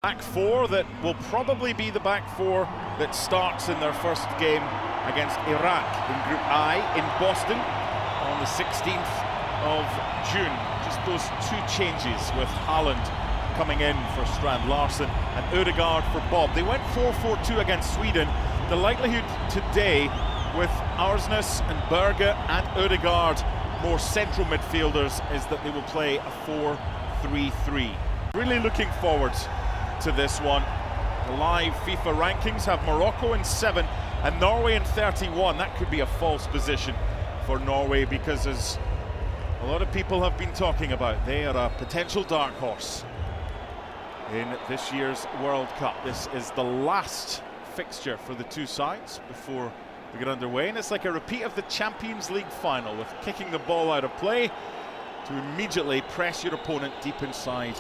Back four that will probably be the back four that starts in their first game against Iraq in Group I in Boston on the 16th of June. Just those two changes with Haaland coming in for Strand Larsen and Ødegaard for Bob. They went 4-4-2 against Sweden. The likelihood today with Arsnes and Berge and Ødegaard, more central midfielders, is that they will play a 4-3-3. Really looking forward to this one. The live FIFA rankings have Morocco in 7 and Norway in 31. That could be a false position for Norway because, as a lot of people have been talking about, they are a potential dark horse in this year's World Cup. This is the last fixture for the two sides before we get underway, and it's like a repeat of the Champions League final, with kicking the ball out of play to immediately press your opponent deep inside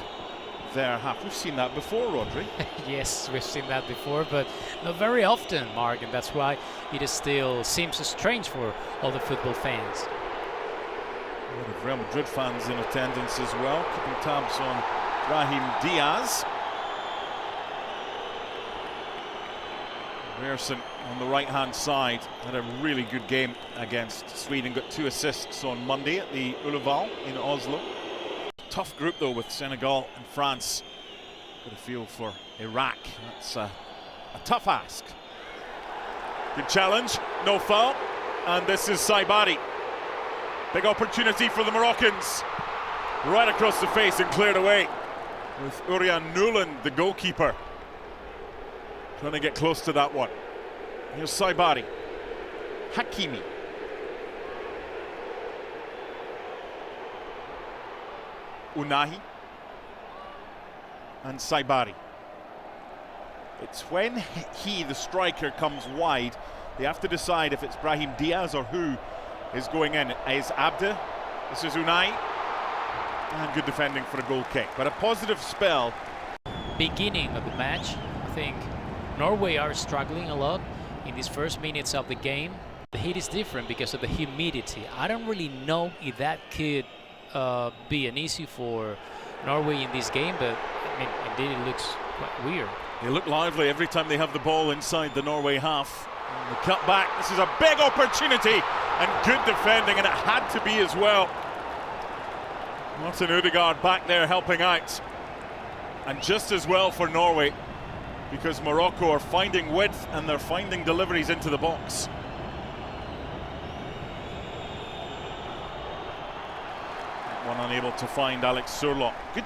their half. We've seen that before, Rodri. Yes, we've seen that before, but not very often, Mark, and that's why it is still seems so strange for all the football fans. A lot of Real Madrid fans in attendance as well, keeping tabs on Brahim Diaz. Ryerson on the right-hand side had a really good game against Sweden, got 2 assists on Monday at the Ulleval in Oslo. Tough group though, with Senegal and France. Got a feel for Iraq. That's a tough ask. Good challenge, no foul, and this is Saibari. Big opportunity for the Moroccans. Right across the face and cleared away, with Urian Nuland, the goalkeeper, trying to get close to that one. Here's Saibari. Hakimi. Unahi and Saibari. It's when he, the striker, comes wide, they have to decide if it's Brahim Diaz or who is going in. Is Abde? This is Unai. And good defending for a goal kick, but a positive spell. Beginning of the match, I think Norway are struggling a lot in these first minutes of the game. The heat is different because of the humidity. I don't really know if that could be an issue for Norway in this game, but I mean, indeed it looks quite weird. They look lively every time they have the ball inside the Norway half. And the cut back, this is a big opportunity and good defending, and it had to be as well. Martin Ødegaard back there helping out, and just as well for Norway, because Morocco are finding width and they're finding deliveries into the box. One unable to find Alex Surlot. Good.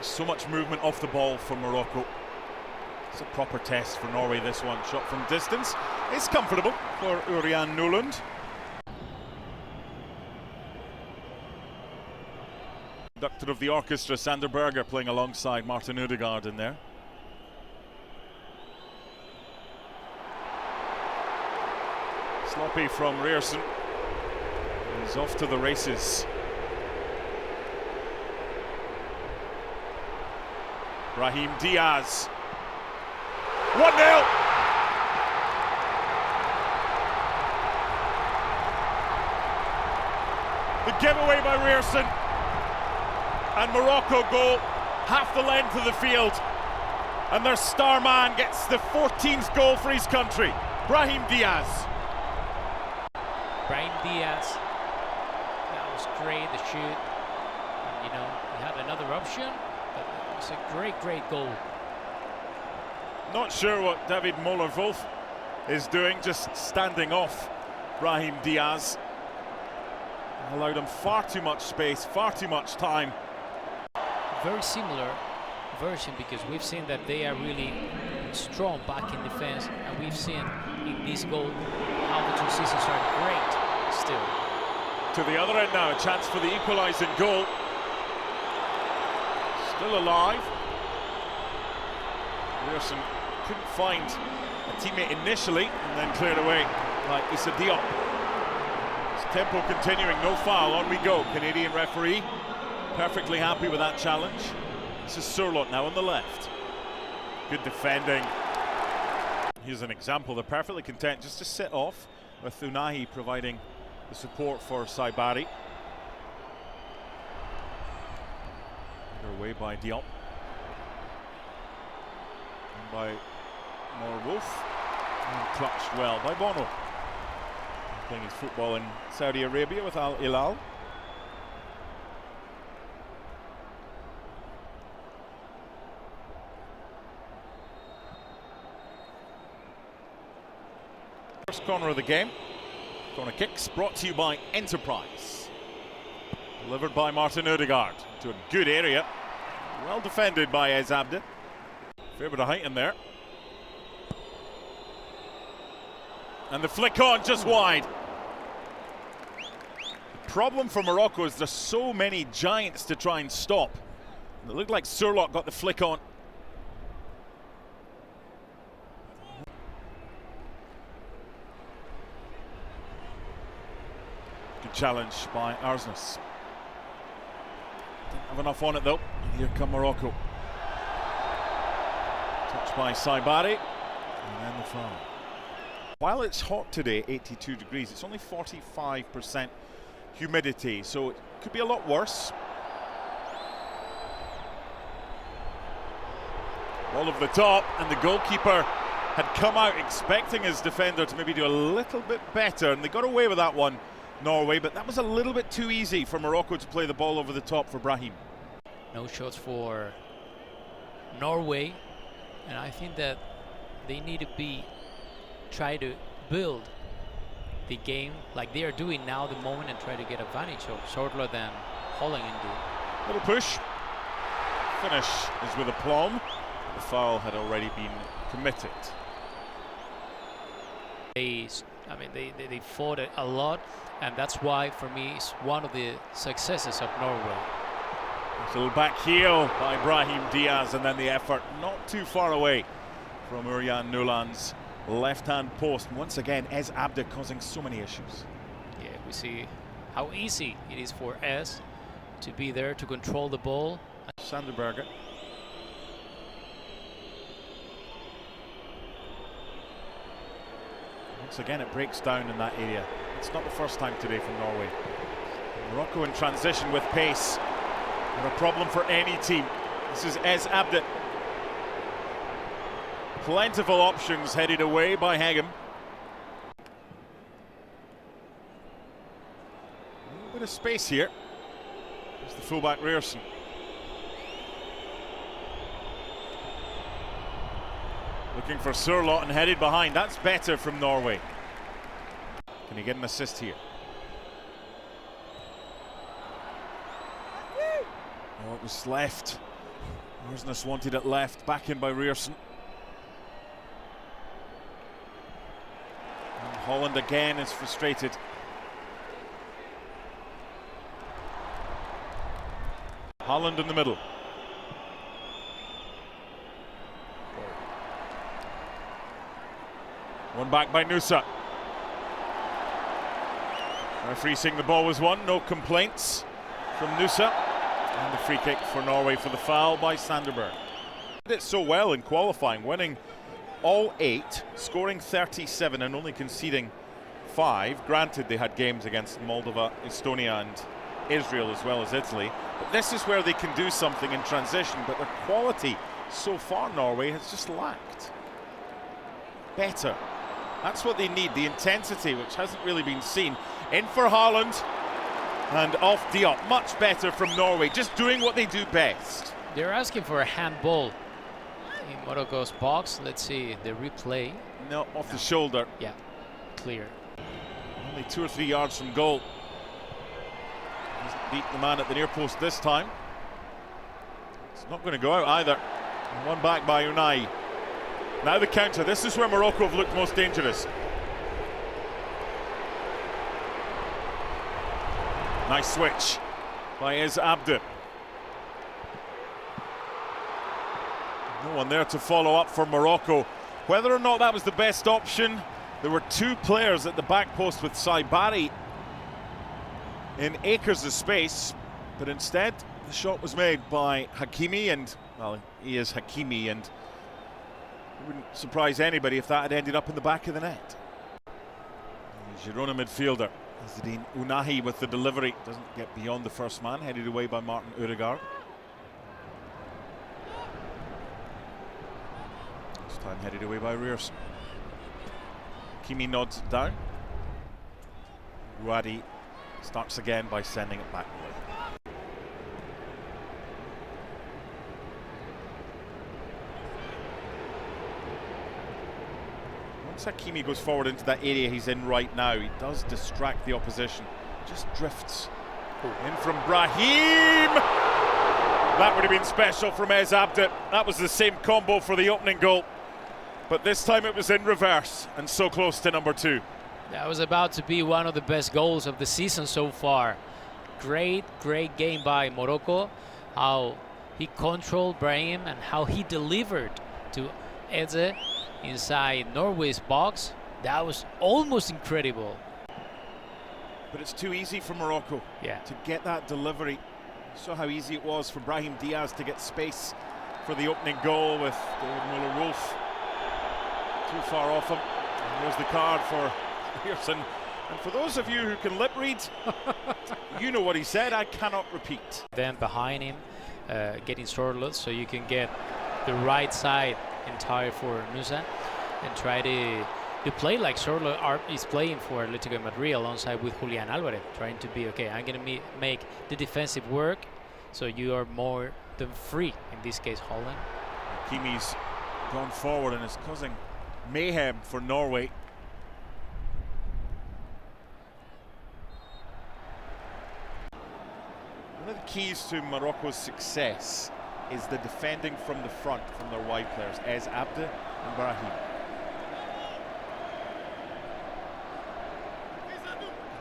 So much movement off the ball from Morocco. It's a proper test for Norway, this one. Shot from distance. It's comfortable for Urian Nuland. Conductor of the orchestra, Sander Berger, playing alongside Martin Ødegaard in there. Sloppy from Ryerson. He's off to the races. Brahim Diaz. 1-0! The giveaway by Ryerson. And Morocco go half the length of the field. And their star man gets the 14th goal for his country. Brahim Diaz. Brahim Diaz, that was great, the shoot. And, you know, he had another option, but it was a great goal. Not sure what David Moller-Wolf is doing, just standing off Brahim Diaz. Allowed him far too much space, far too much time. Very similar version, because we've seen that they are really strong back in defense, and we've seen in this goal how the transitions are great still. To the other end now, a chance for the equalising goal. Still alive. Ryerson couldn't find a teammate initially and then cleared away by Issa Diop. Tempo continuing, no foul, on we go. Canadian referee perfectly happy with that challenge. This is Surlot now on the left. Good defending. Here's an example, they're perfectly content just to sit off, with Unahi providing the support for Saibari. away by Diop. And by Wolf. And clutched well by Bono. Playing his football in Saudi Arabia with Al Hilal. First corner of the game. Corner kicks brought to you by Enterprise. Delivered by Martin Ødegaard to a good area. Well defended by Ez Abde. Fair bit of height in there. And the flick on just wide. The problem for Morocco is there's so many giants to try and stop. It looked like Surlock got the flick on. Good challenge by Arsnes. Didn't have enough on it though. Here come Morocco. Touched by Saibari. And then the foul. While it's hot today, 82 degrees, it's only 45% humidity, so it could be a lot worse. Ball over the top, and the goalkeeper had come out expecting his defender to maybe do a little bit better, and they got away with that one, Norway, but that was a little bit too easy for Morocco to play the ball over the top for Brahim. No shots for Norway, and I think that they need to try to build the game like they are doing now the moment and try to get advantage of shorter than Holland and do. Little push. Finish is with aplomb. The foul had already been committed. They fought it a lot, and that's why for me it's one of the successes of Norway. A little back heel by Brahim Diaz, and then the effort not too far away from Urian Nuland's left-hand post. And once again, Ez Abde causing so many issues. Yeah, we see how easy it is for Ez to be there to control the ball. Sanderberger. Once again, it breaks down in that area. It's not the first time today from Norway. Morocco in transition with pace. Not a problem for any team. This is Ez Abde. Plentiful options headed away by Hegem. A little bit of space here. There's the fullback Ryerson. Looking for Surlot and headed behind. That's better from Norway. Can he get an assist here? Oh, it was left. Arsnes wanted it left. Back in by Ryerson. And Holland again is frustrated. Holland in the middle. One back by Nusa. Referee saying the ball was won, no complaints from Nusa. And the free kick for Norway for the foul by Sanderberg. Did it so well in qualifying, winning all 8, scoring 37 and only conceding 5. Granted, they had games against Moldova, Estonia and Israel as well as Italy. But this is where they can do something in transition, but their quality so far, Norway, has just lacked. Better. That's what they need, the intensity, which hasn't really been seen. In for Haaland and off Diop. Much better from Norway, just doing what they do best. They're asking for a handball in Morocco's box. Let's see the replay. No, off the shoulder. Yeah, clear. Only 2 or 3 yards from goal. Doesn't beat the man at the near post this time. It's not going to go out either. And one back by Unai. Now the counter. This is where Morocco have looked most dangerous. Nice switch by Ez Abde. No one there to follow up for Morocco. Whether or not that was the best option, there were 2 players at the back post with Saibari in acres of space, but instead the shot was made by Hakimi, and well, he is Hakimi, and it wouldn't surprise anybody if that had ended up in the back of the net. The Girona midfielder Izzedine Ounahi with the delivery, doesn't get beyond the first man, headed away by Martin Ødegaard. time headed away by Rierson. Kimi nods it down. Ruadi starts again by sending it back away. Once Hakimi goes forward into that area he's in right now, he does distract the opposition. Just drifts in from Brahim. That would have been special from Ez Abde. That was the same combo for the opening goal, but this time it was in reverse and so close to number 2. That was about to be one of the best goals of the season so far. Great game by Morocco. How he controlled Brahim and how he delivered to Eze inside Norway's box. That was almost incredible. But it's too easy for Morocco to get that delivery. You saw how easy it was for Brahim Diaz to get space for the opening goal with David Muller-Wolf too far off him. And there's the card for Pearson. And for those of you who can lip read, you know what he said, I cannot repeat. Then behind him, getting Sorloth, so you can get the right side entire for Nusa and try to play like Sorloth is playing for Atletico Madrid alongside with Julian Alvarez, trying to be, okay, I'm going to make the defensive work, so you are more than free, in this case Holland. Kimi's gone forward and is causing mayhem for Norway. One of the keys to Morocco's success is the defending from the front from their wide players, Ez Abde and Brahim.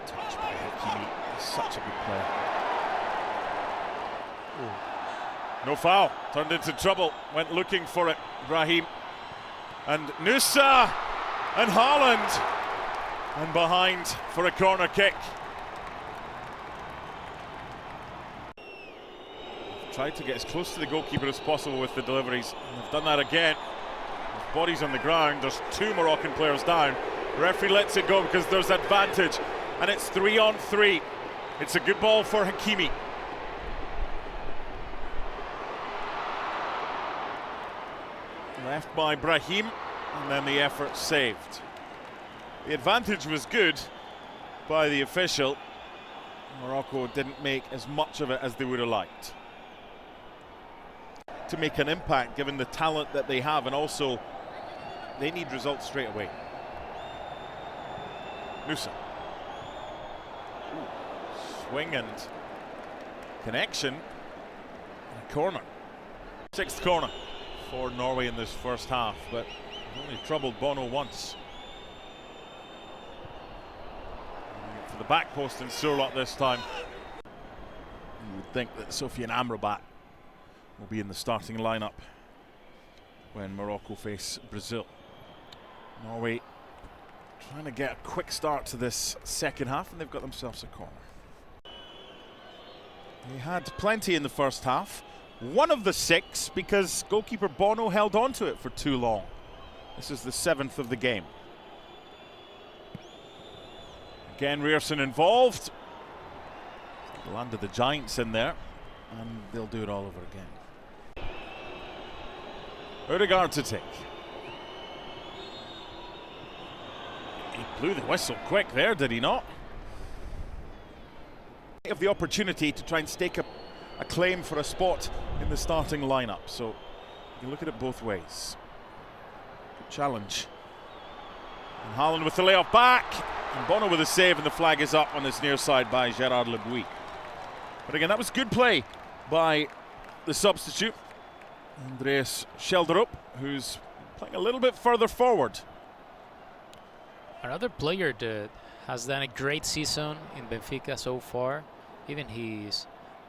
Touch by Hakimi, he's such a good player. Ooh. No foul, turned into trouble, went looking for it, Brahim. And Nusa and Haaland, and behind for a corner kick. Tried to get as close to the goalkeeper as possible with the deliveries, and they've done that again. His body's on the ground, there's 2 Moroccan players down. The referee lets it go because there's advantage, and it's 3-on-3. It's a good ball for Hakimi. Left by Brahim, and then the effort saved. The advantage was good by the official. Morocco didn't make as much of it as they would have liked. To make an impact given the talent that they have, and also they need results straight away. Nusa. Swing and connection. And a corner. 6th corner for Norway in this first half, but only troubled Bono once. For the back post and Sorloth this time. You would think that Sofiane Amrabat will be in the starting lineup when Morocco face Brazil. Norway trying to get a quick start to this second half, and they've got themselves a corner. They had plenty in the first half. One of the 6 because goalkeeper Bono held on to it for too long. This is the 7th of the game. Again, Rierson involved. Landed the Giants in there, and they'll do it all over again. Odegaard to take. He blew the whistle quick there, did he not? Of the opportunity to try and stake a claim for a spot in the starting lineup, so you can look at it both ways. Good challenge. And Haaland with the layoff back, and Bono with a save, and the flag is up on this near side by Gerard Le Bouy. But again, that was good play by the substitute, Andreas Schelderup, who's playing a little bit further forward. Another player that has done a great season in Benfica so far. Even his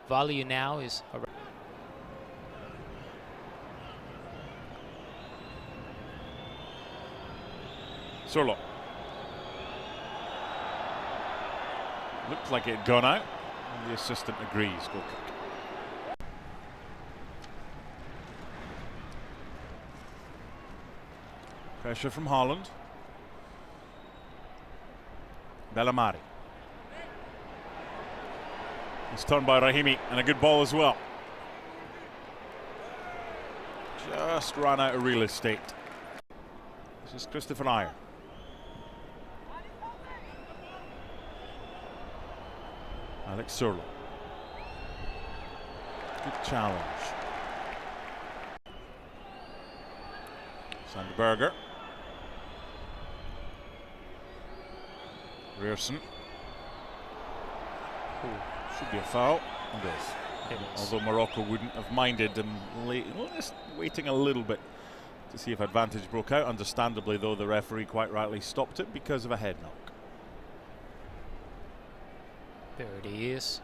value now is around. Sorloth. Looked like it had gone out, and the assistant agrees. Goal kick. Pressure from Haaland. Bellamari. It's turned by Rahimi, and a good ball as well. Just ran out of real estate. This is Christopher Ayer. Alex Surlo. Good challenge. Sandberger. Rearson. Should be a foul. It is. Although Morocco wouldn't have minded them just waiting a little bit to see if advantage broke out. Understandably, though, the referee quite rightly stopped it because of a head knock. There it is.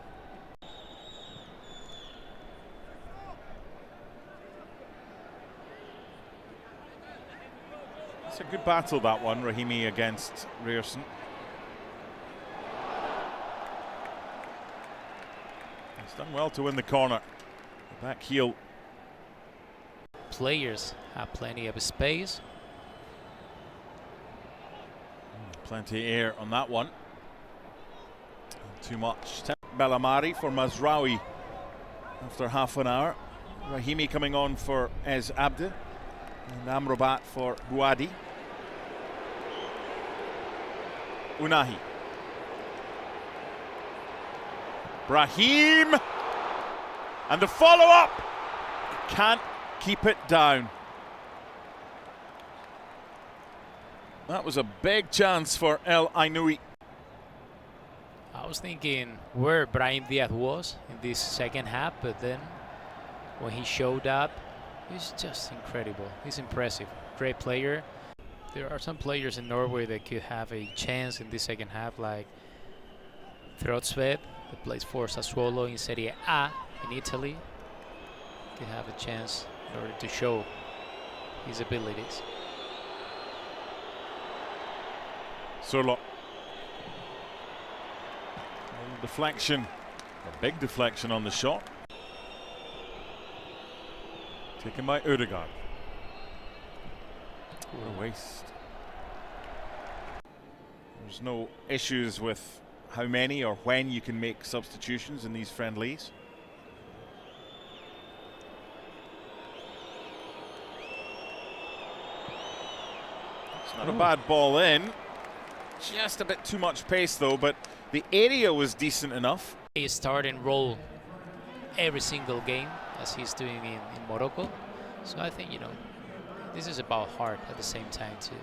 It's a good battle, that one, Rahimi against Rearson. He's done well to win the corner. The back heel. Players have plenty of space. Plenty of air on that one. Not too much. Bellamari for Mazraoui after half an hour. Rahimi coming on for Ez Abde. And Amrabat for Bouadi. Unahi. Brahim. And the follow-up. Can't keep it down. That was a big chance for El Ainoui. I was thinking where Brahim Diaz was in this second half, but then when he showed up, he's just incredible. He's impressive. Great player. There are some players in Norway that could have a chance in this second half, like Trotsved, that plays for Sassuolo in Serie A in Italy. Could have a chance in order to show his abilities. Surlo. Deflection. A big deflection on the shot. Taken by Ødegaard. What a waste. There's no issues with how many or when you can make substitutions in these friendlies. It's not a bad ball in. Just a bit too much pace though, but the area was decent enough. He start and roll every single game as he's doing in Morocco. So I think, this is about heart at the same time too.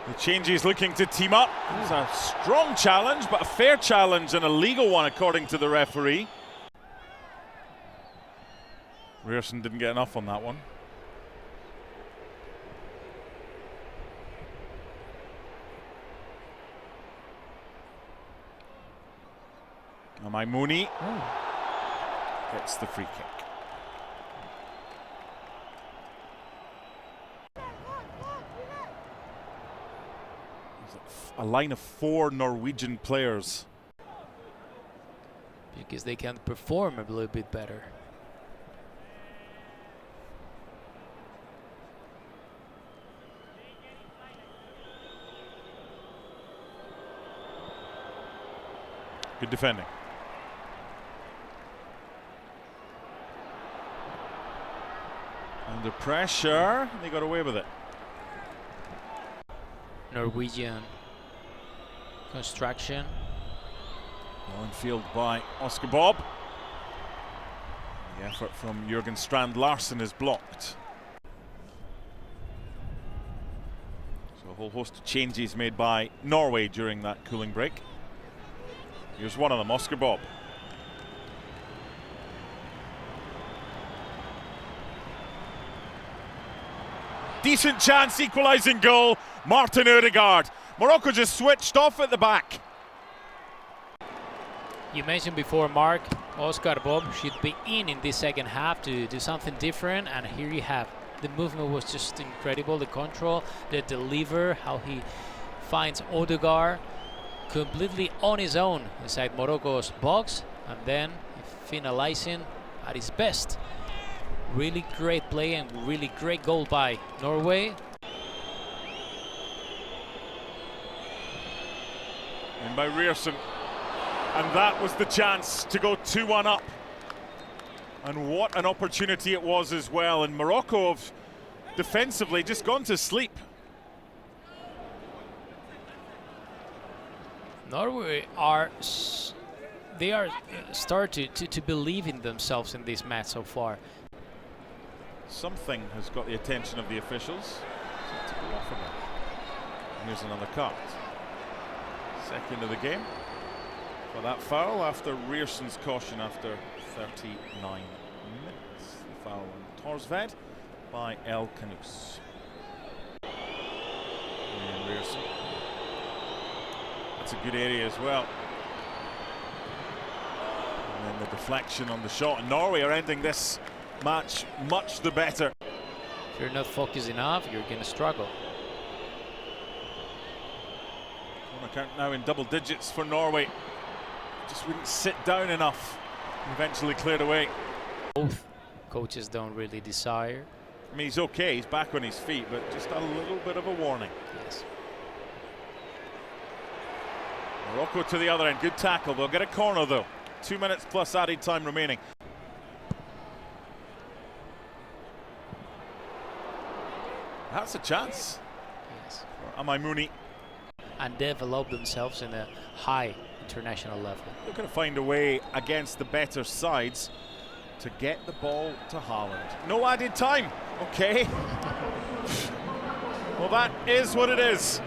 The changes looking to team up. It's a strong challenge, but a fair challenge and a legal one according to the referee. Rearson didn't get enough on that one. Maimouni gets the free kick. A line of 4 Norwegian players. Because they can perform a little bit better. Good defending. Under pressure, they got away with it. Norwegian construction. On field by Oscar Bob. The effort from Jürgen Strand Larsen is blocked. So a whole host of changes made by Norway during that cooling break. Here's one of them, Oscar Bob. Decent chance, equalising goal, Martin Ødegaard. Morocco just switched off at the back. You mentioned before, Mark, Oscar Bob should be in this second half to do something different, and here you have. The movement was just incredible, the control, the deliver, how he finds Ødegaard completely on his own inside Morocco's box, and then finalizing at his best. Really great play and really great goal by Norway. And by Rearson. And that was the chance to go 2-1 up. And what an opportunity it was as well. And Morocco have defensively just gone to sleep. Norway they are starting to believe in themselves in this match so far. Something has got the attention of the officials. To go off of it. Here's another cut. Second of the game for that foul after Rierson's caution after 39 minutes. The foul on Torsved by El Canus. And Rierson. That's a good area as well. And then the deflection on the shot. And Norway are ending this match much the better. If you're not focused enough, you're going to struggle. Corner count now in double digits for Norway. Just wouldn't sit down enough. Eventually cleared away. Both coaches don't really desire. I mean, he's okay, he's back on his feet, but just a little bit of a warning. Yes. Morocco to the other end, good tackle. They'll get a corner though. 2 minutes plus added time remaining. That's a chance. Yes. For Amaimouni. And develop themselves in a high international level. They're going to find a way against the better sides to get the ball to Haaland. No added time. Okay. Well, that is what it is.